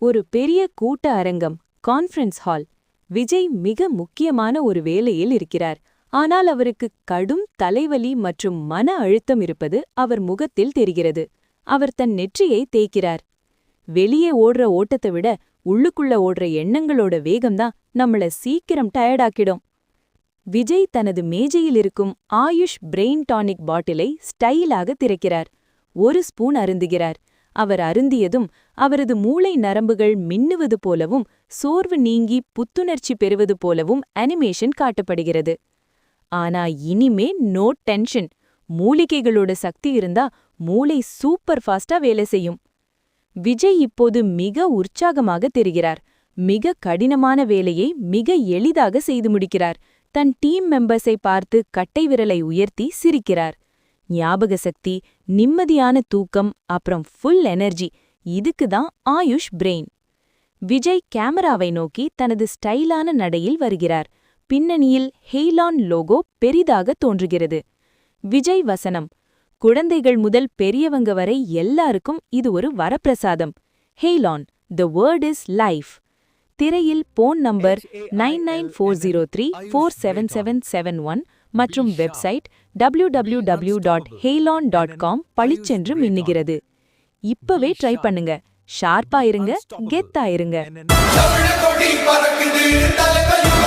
ஒரு பெரிய கூட்ட அரங்கம், கான்ஃபரன்ஸ் ஹால். விஜய் மிக முக்கியமான ஒரு வேலையில் இருக்கிறார். ஆனால் அவருக்கு கடும் தலைவலி மற்றும் மன அழுத்தம் இருப்பது அவர் முகத்தில் தெரிகிறது. அவர் தன் நெற்றியை தேய்க்கிறார். வெளியே ஓடுற ஓட்டத்தை விட உள்ளுக்குள்ள ஓடுற எண்ணங்களோட வேகம்தான் நம்மள சீக்கிரம் டயர்டாக்கிடும். விஜய் தனது மேஜையில் இருக்கும் ஆயுஷ் பிரெயின் டானிக் பாட்டிலை ஸ்டைலாக திறக்கிறார். ஒரு ஸ்பூன் அருந்துகிறார். அவர் அருந்தியதும் அவரது மூளை நரம்புகள் மின்னுவது போலவும் சோர்வு நீங்கி புத்துணர்ச்சி பெறுவது போலவும் அனிமேஷன் காட்டப்படுகிறது. ஆனா இனிமே நோ டென்ஷன். மூலிகைகளோட சக்தி இருந்தா மூளை சூப்பர் ஃபாஸ்டா வேலை செய்யும். விஜய் இப்போது மிக உற்சாகமாக தெரிகிறார். மிக கடினமான வேலையை மிக எளிதாக செய்து முடிக்கிறார். தன் டீம் மெம்பர்ஸை பார்த்து கட்டை விரலை உயர்த்தி சிரிக்கிறார். ஞாபக சக்தி, நிம்மதியான தூக்கம், அப்புறம் ஃபுல் எனர்ஜி, இதுக்கு தான் ஆயுஷ் பிரெயின். விஜய் கேமராவை நோக்கி தனது ஸ்டைலான நடையில் வருகிறார். பின்னணியில் ஹெய்லான் லோகோ பெரிதாக தோன்றுகிறது. விஜய் வசனம்: குழந்தைகள் முதல் பெரியவங்க வரை எல்லாருக்கும் இது ஒரு வரப்பிரசாதம். ஹெய்லான், தி வேர்ட் இஸ் லைஃப். திரையில் போன் நம்பர் 9940347771 மற்றும் வெப்சைட் www.heylon.com பளிச்சென்று மின்னுகிறது. இப்பவே ட்ரை பண்ணுங்க. ஷார்ப்பா இருங்க, கெத்தா இருங்க.